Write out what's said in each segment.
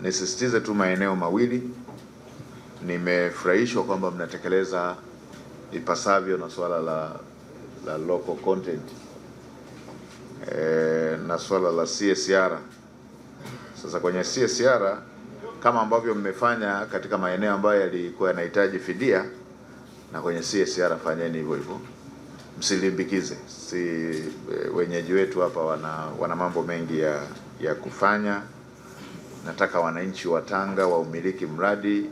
nisisitize tu maeneo mawili. Nimefurahishwa kwamba mnatekeleza ipasavyo na swala la local content na swala la CSR. Sasa kwenye CSR kama ambavyo mmefanya katika maeneo ambayo yalikuwa yanahitaji fidia, na kwenye CSR fanyeni hivyo hivyo, msilimbikize. Wenyeji wetu hapa wana mambo mengi ya kufanya. Nataka wananchi wa Tanga waumiliki mradi,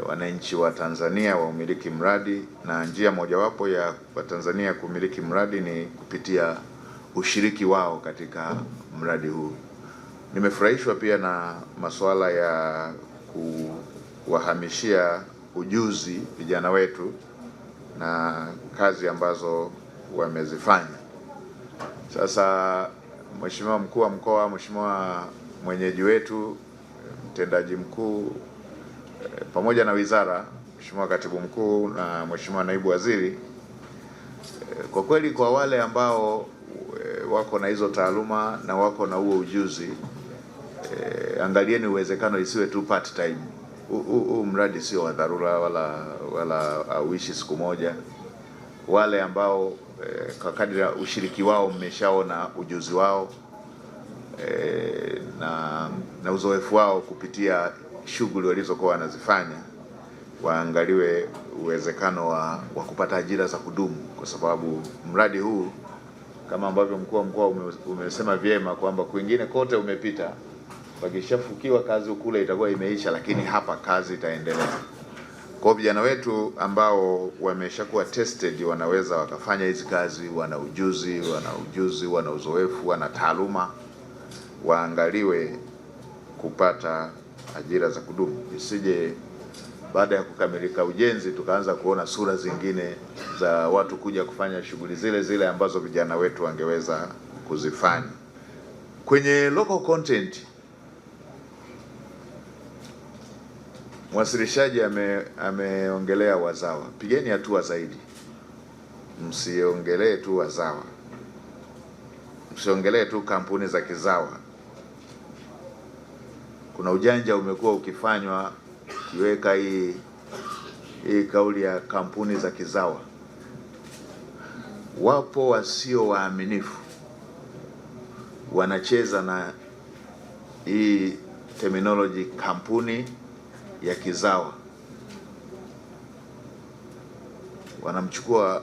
wananchi wa Tanzania waumiliki mradi, na njia mojawapo ya Watanzania kumiliki mradi ni kupitia ushiriki wao katika mradi huu. Nimefurahishwa pia na masuala ya kuwahamishia ujuzi vijana wetu na kazi ambazo wamezifanya. Sasa Mheshimiwa Mkuu wa Mkoa, Mheshimiwa mwenyeji wetu, mtendaji mkuu, pamoja na wizara, Mheshimiwa Katibu Mkuu na Mheshimiwa Naibu Waziri, kwa kweli kwa wale ambao wako na hizo taaluma na wako na huo ujuzi, angalieni uwezekano isiwe tu part time. Huu mradi sio wa dharura wala auishi siku moja. Wale ambao kwa kadri ya ushiriki wao mmeshaona ujuzi wao na uzoefu wao kupitia shughuli walizokuwa wanazifanya, waangaliwe uwezekano wa kupata ajira za kudumu, kwa sababu mradi huu kama ambavyo mkuu wa mkoa umesema vyema kwamba kwingine kote umepita, wakishafukiwa kazi kule itakuwa imeisha, lakini hapa kazi itaendelea. Kwa vijana wetu ambao wameshakuwa tested wanaweza wakafanya hizi kazi, wana ujuzi, wana uzoefu, wana taaluma, waangaliwe kupata ajira za kudumu. Isije baada ya kukamilika ujenzi tukaanza kuona sura zingine za watu kuja kufanya shughuli zile ambazo vijana wetu wangeweza kuzifanya. Kwenye local content, mwasilishaji ameongelea wazawa. Pigeni hatua zaidi, msiongelee tu wazawa, msiongelee tu kampuni za kizawa. Kuna ujanja umekuwa ukifanywa kiweka hii kauli ya kampuni za kizawa. Wapo wasio waaminifu wanacheza na hii terminology kampuni ya kizawa.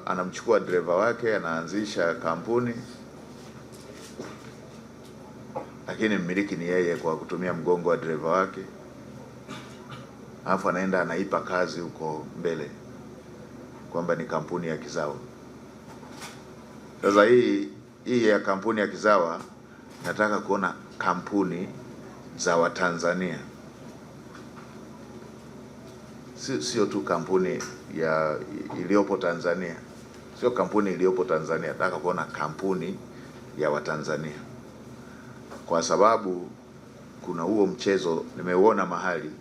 Anamchukua dereva wake, anaanzisha kampuni, lakini mmiliki ni yeye kwa kutumia mgongo wa dereva wake, alafu anaenda anaipa kazi huko mbele kwamba ni kampuni ya kizawa. Sasa hii ya kampuni ya kizawa, nataka kuona kampuni za Watanzania, sio tu kampuni iliyopo Tanzania, sio kampuni iliyopo Tanzania. Nataka kuona kampuni ya Watanzania, kwa sababu kuna huo mchezo nimeuona mahali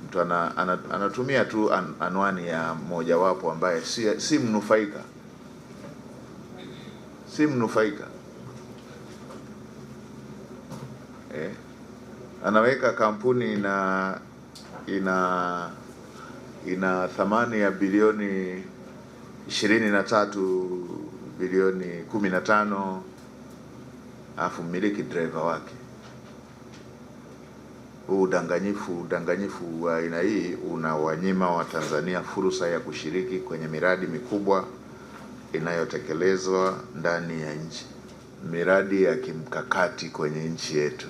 mtu anatumia tu anwani ya mojawapo ambaye si mnufaika, anaweka kampuni ina thamani ya bilioni 23 bilioni 15, alafu mmiliki driver wake. Huu udanganyifu wa aina hii unawanyima Watanzania fursa ya kushiriki kwenye miradi mikubwa inayotekelezwa ndani ya nchi, miradi ya kimkakati kwenye nchi yetu.